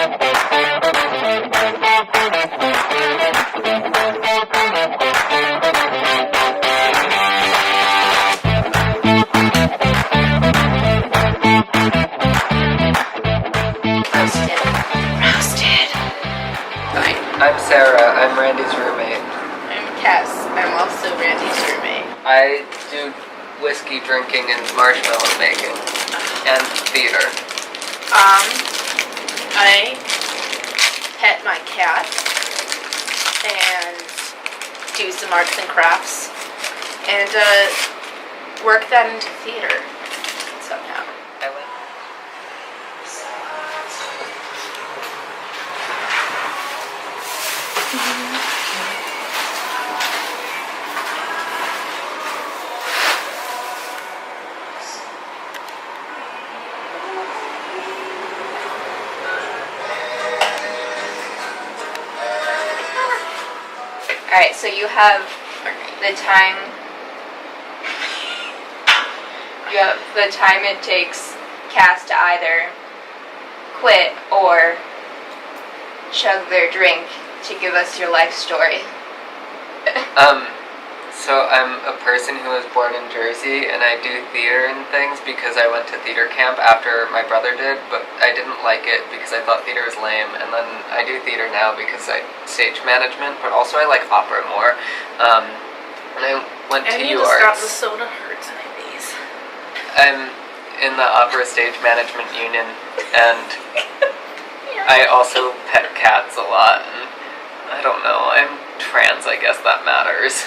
Roasted. Fine. I'm Sara. I'm Randy's roommate. I'm Cass. I'm also Randy's roommate. I do whiskey drinking and marshmallow making and theater. I pet my cat and do some arts and crafts and work that into theater somehow. I went. Alright, so you have the time it takes Cass to either quit or chug their drink to give us your life story. So I'm a person who was born in Jersey, and I do theater and things because I went to theater camp after my brother did, but I didn't like it because I thought theater was lame, and then I do theater now because I stage management, but also I like opera more. And I went to UArts. I need to stop the soda hurts my knees. I'm in the opera stage management union, and I also pet cats a lot, and I don't know, I'm trans, I guess that matters.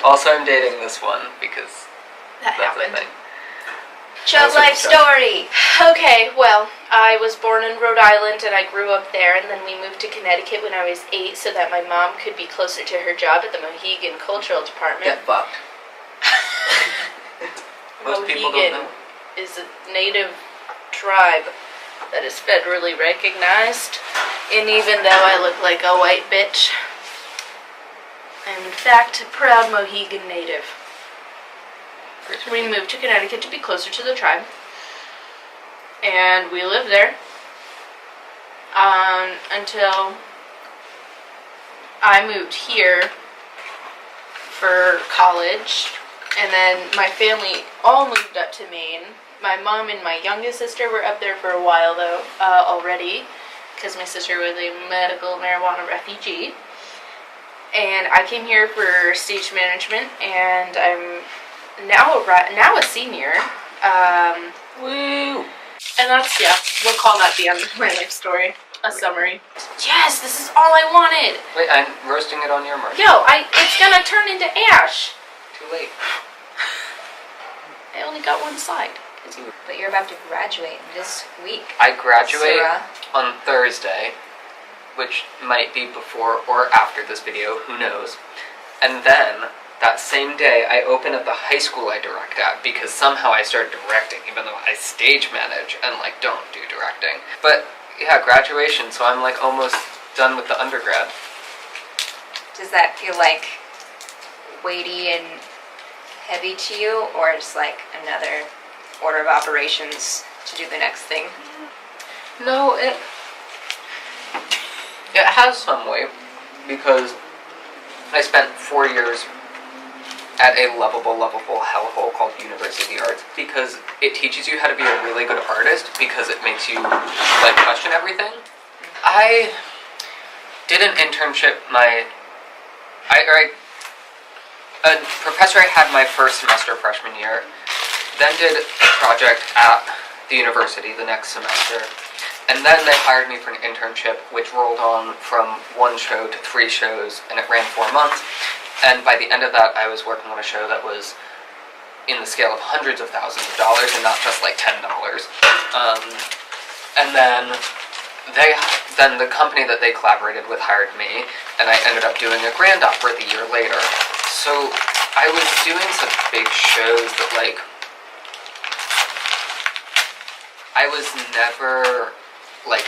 Also I'm dating this one because That that's happened. a thing. Chug life story! Okay, well, I was born in Rhode Island and I grew up there, and then we moved to Connecticut when I was 8 so that my mom could be closer to her job at the Mohegan Cultural Department. Get fucked. Most people don't know. Is a native tribe that is federally recognized, and even though I look like a white bitch, I'm in fact a proud Mohegan native. We moved to Connecticut to be closer to the tribe, and we lived there until I moved here for college, and then my family all moved up to Maine. My mom and my youngest sister were up there for a while though, already, because my sister was a medical marijuana refugee. And I came here for stage management, and I'm now a senior. Woo! And that's, yeah, we'll call that the end of my life story. A summary. Yes, this is all I wanted! Wait, I'm roasting it on your mark. Yo, it's gonna turn into ash! Too late. I only got one side. But you're about to graduate this week. I graduate Sara. on Thursday, which might be before or after this video, who knows. And then, that same day, I open at the high school I direct at, because somehow I started directing, even though I stage manage and, like, don't do directing. But, yeah, graduation, so I'm, like, almost done with the undergrad. Does that feel, like, weighty and heavy to you, or just, like, another order of operations to do the next thing? No, it has some weight, because I spent 4 years at a lovable hellhole called University Arts, because it teaches you how to be a really good artist, because it makes you, like, question everything. I did an internship a professor I had my first semester freshman year, then did a project at the university the next semester, and then they hired me for an internship, which rolled on from 1 show to 3 shows, and it ran 4 months. And by the end of that, I was working on a show that was in the scale of hundreds of thousands of dollars, and not just like $10. And then the company that they collaborated with hired me, and I ended up doing a grand opera the year later. So I was doing such big shows that, like, I was never, like,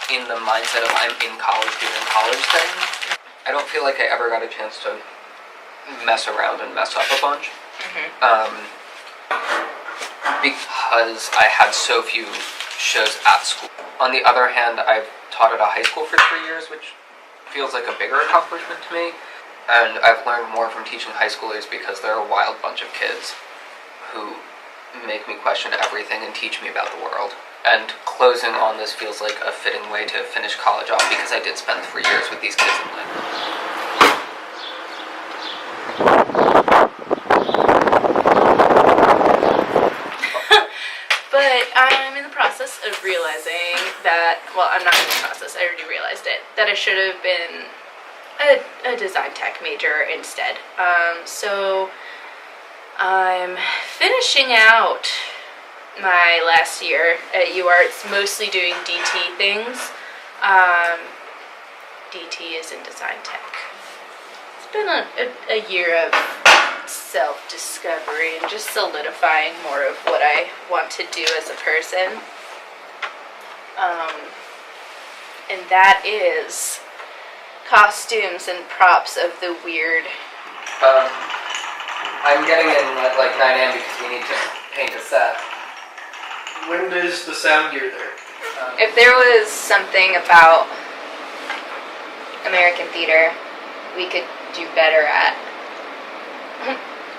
in the mindset of I'm in college doing college things. I don't feel like I ever got a chance to mess around and mess up a bunch. Mm-hmm. Because I had so few shows at school. On the other hand, I've taught at a high school for 3 years, which feels like a bigger accomplishment to me. And I've learned more from teaching high schoolers because they're a wild bunch of kids who make me question everything and teach me about the world. And closing on this feels like a fitting way to finish college off because I did spend 3 years with these kids in my But I'm in the process of realizing that, well, I'm not in the process, I already realized it, that I should have been a design tech major instead. So I'm finishing out my last year at UArts, mostly doing DT things. DT is in design tech. It's been a year of self-discovery and just solidifying more of what I want to do as a person. And that is costumes and props of the weird. I'm getting in at like 9 a.m. because we need to paint a set. When is the sound gear there? If there was something about American theater we could do better at.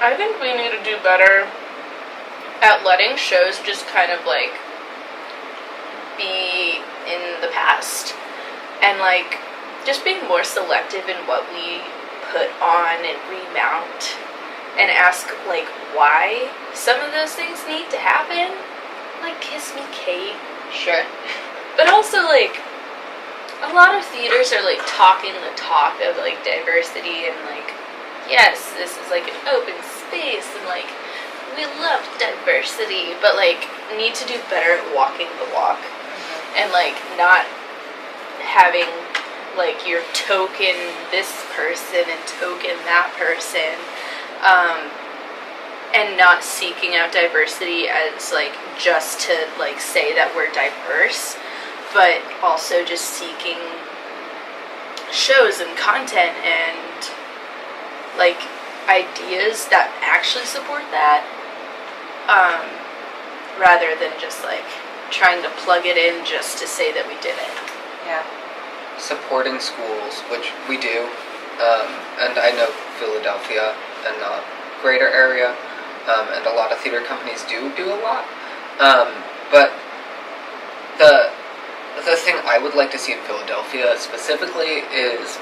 I think we need to do better at letting shows just kind of like be in the past and like just being more selective in what we put on and remount and ask like why some of those things need to happen, like Kiss Me Kate. Sure. But also like a lot of theaters are like talking the talk of like diversity and like, yes, this is like an open space and like we love diversity, but like need to do better at walking the walk and like not having like your token this person and token that person, and not seeking out diversity as like just to like say that we're diverse, but also just seeking shows and content and like ideas that actually support that, rather than just like trying to plug it in just to say that we did it. Yeah. Supporting schools, which we do, and I know Philadelphia and not greater area, and a lot of theater companies do a lot, but the thing I would like to see in Philadelphia specifically is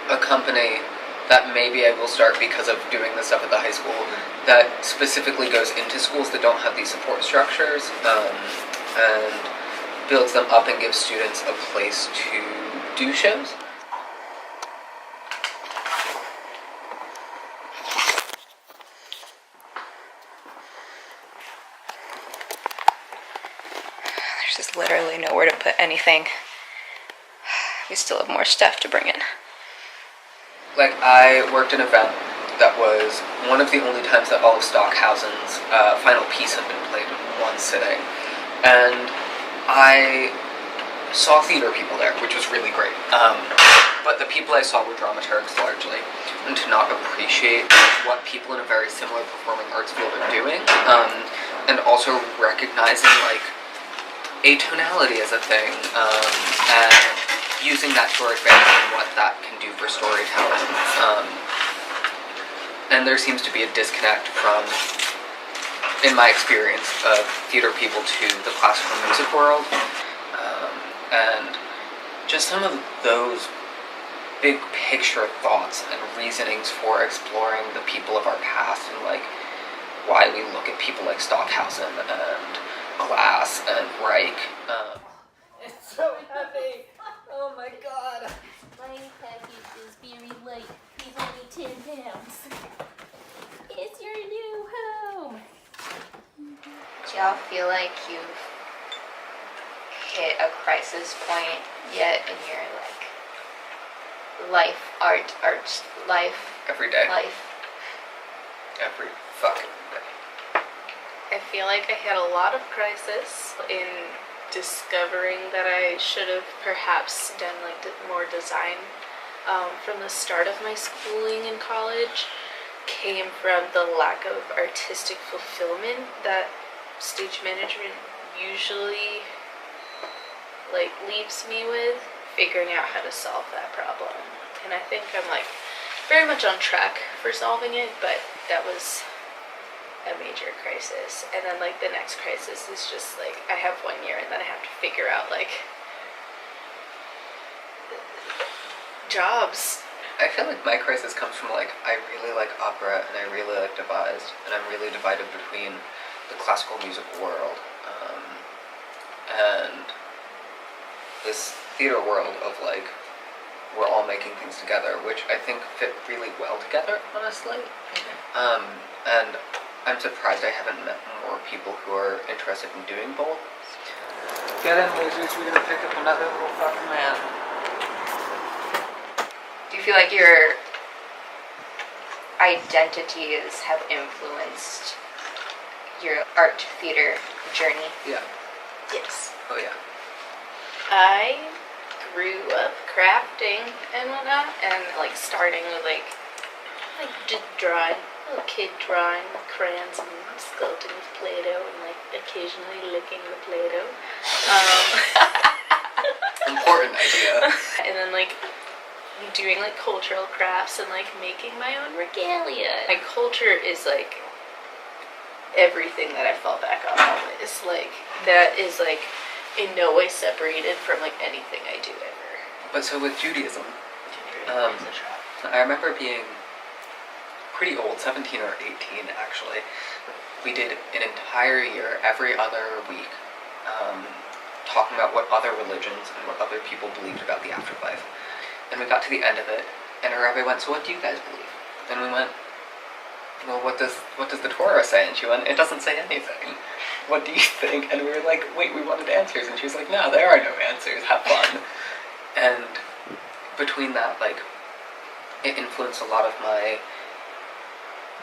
a company that maybe I will start because of doing this stuff at the high school that specifically goes into schools that don't have these support structures, and builds them up and gives students a place to do shows. There's just literally nowhere to put anything. We still have more stuff to bring in. Like, I worked an event that was one of the only times that all of Stockhausen's final piece had been played in one sitting. And I saw theater people there, which was really great. But the people I saw were dramaturgs largely, and to not appreciate what people in a very similar performing arts field are doing, and also recognizing like atonality as a thing, and using that to our advantage and what that can do for storytelling. And there seems to be a disconnect from, in my experience, of theater people to the classical music world. And just some of those big picture thoughts and reasonings for exploring the people of our past and like why we look at people like Stockhausen and Glass and Reich. It's so heavy! Oh my god! My package is very light. He's only 10 pounds. It's your new home. Do y'all feel like you've hit a crisis point yet in your like life, life? Every day. Life. Every fucking day. I feel like I had a lot of crisis in discovering that I should have perhaps done like more design. From the start of my schooling in college came from the lack of artistic fulfillment that stage management usually like leaves me with figuring out how to solve that problem. And I think I'm like very much on track for solving it, but that was a major crisis. And then like the next crisis is just like I have 1 year and then I have to figure out like jobs. I feel like my crisis comes from like I really like opera and I really like devised, and I'm really divided between the classical music world and this theater world of like we're all making things together, which I think fit really well together, honestly. And I'm surprised I haven't met more people who are interested in doing both. Get in, losers, we're gonna pick up another little fucking man. Do you feel like your identities have influenced your art theater journey? Yeah. Yes. Oh yeah. I grew up crafting and whatnot, and like starting with like just drawing, little kid drawing with crayons and sculpting with Play-Doh and like occasionally licking the Play-Doh. Important idea. And then like doing like cultural crafts and like making my own regalia. My culture is like everything that I fall back on always. Like that is like in no way separated from like anything I do ever. But so with Judaism, I remember being pretty old, 17 or 18 actually. We did an entire year, every other week, talking about what other religions and what other people believed about the afterlife. And we got to the end of it, and our rabbi went, "So what do you guys believe?" And we went, "Well, what does the Torah say?" And she went, "It doesn't say anything. What do you think?" And we were like, "Wait, we wanted answers." And she was like, "No, there are no answers. Have fun." And between that, like, it influenced a lot of my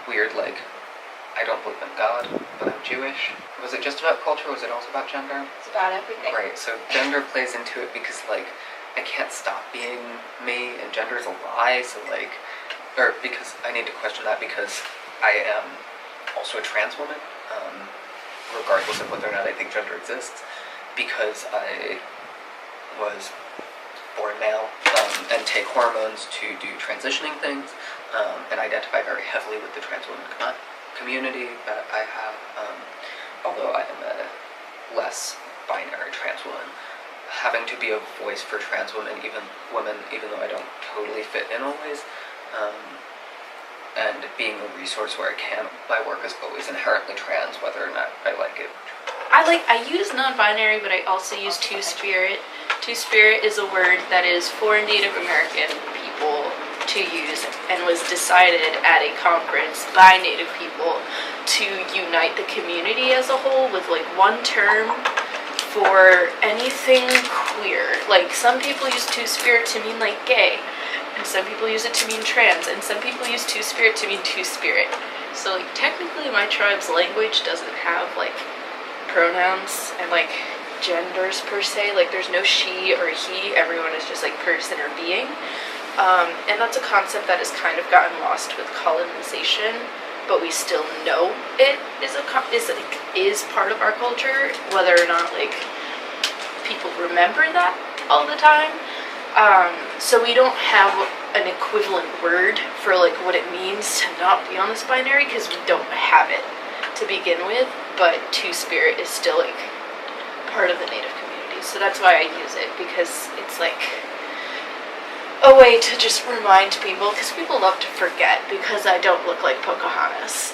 weird, like, I don't believe in God, but I'm Jewish. Was it just about culture, or was it also about gender? It's about everything. Right, so gender plays into it because, like, I can't stop being me, and gender is a lie, so, like, or because I need to question that because I am also a trans woman, regardless of whether or not I think gender exists, because I was born male, and take hormones to do transitioning things, and identify very heavily with the trans woman community that I have, although I am a less binary trans woman. Having to be a voice for trans women, even though I don't totally fit in always, and being a resource where I can. My work is always inherently trans, whether or not I like it. I use non-binary, but I also use two-spirit. Two-spirit is a word that is for Native American people to use and was decided at a conference by Native people to unite the community as a whole with like one term for anything queer. Like some people use two-spirit to mean like gay, and some people use it to mean trans, and some people use two-spirit to mean two-spirit. So like technically my tribe's language doesn't have like pronouns and like genders per se. Like there's no she or he, everyone is just like person or being. And that's a concept that has kind of gotten lost with colonization, but we still know it is part of our culture, whether or not like people remember that all the time. So we don't have an equivalent word for like what it means to not be on this binary because we don't have it to begin with. But two-spirit is still like part of the Native community, so that's why I use it, because it's like a way to just remind people, because people love to forget because I don't look like Pocahontas.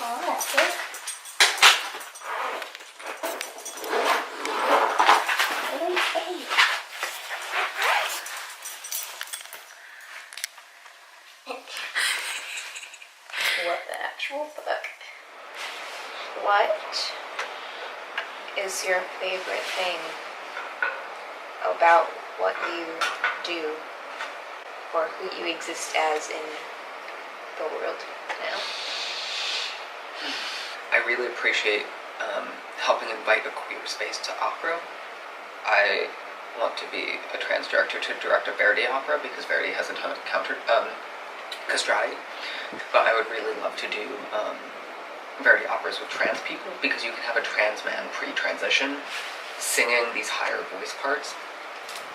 Oh, that's it. Hey. What the actual fuck? What Is your favorite thing about what you do or who you exist as in the world now? I really appreciate helping invite a queer space to opera. I want to be a trans director to direct a Verdi opera because Verdi has a ton of castrati. But I would really love to do Verdi operas with trans people, because you can have a trans man pre-transition singing these higher voice parts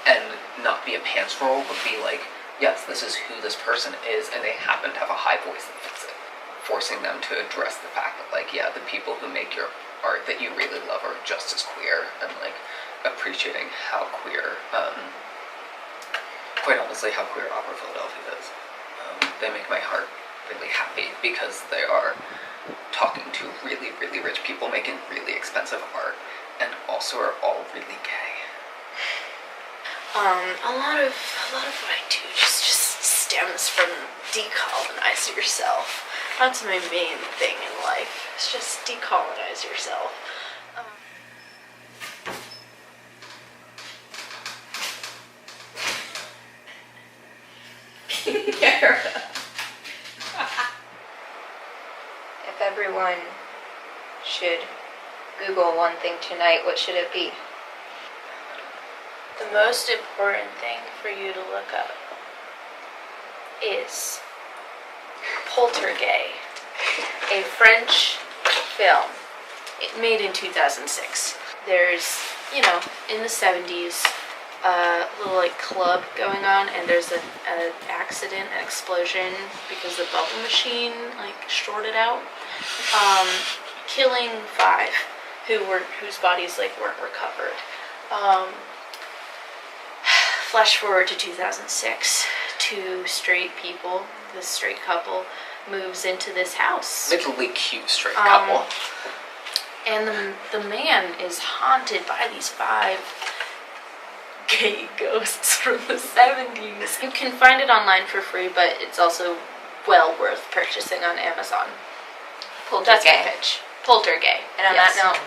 and not be a pants roll, but be like, yes, this is who this person is, and they happen to have a high voice that fits it, forcing them to address the fact that, like, yeah, the people who make your art that you really love are just as queer, and like appreciating how queer, quite honestly, how queer Opera Philadelphia is. They make my heart really happy because they are talking to really, really rich people making really expensive art, and also are all really gay. A lot of what I do just stems from decolonize yourself. That's my main thing in life. It's just decolonize yourself. If everyone should Google one thing tonight, what should it be? The most important thing for you to look up is Poltergeist, a French film. It made in 2006. There's, in the 70s, a little like club going on, and there's an accident, an explosion, because the bubble machine like shorted out, killing 5 whose bodies like weren't recovered. Flash forward to 2006, 2 straight people, this straight couple moves into this house. Literally cute straight couple. And the man is haunted by these 5 gay ghosts from the 70s. You can find it online for free, but it's also well worth purchasing on Amazon. That's my pitch. Poltergeist. And on that note,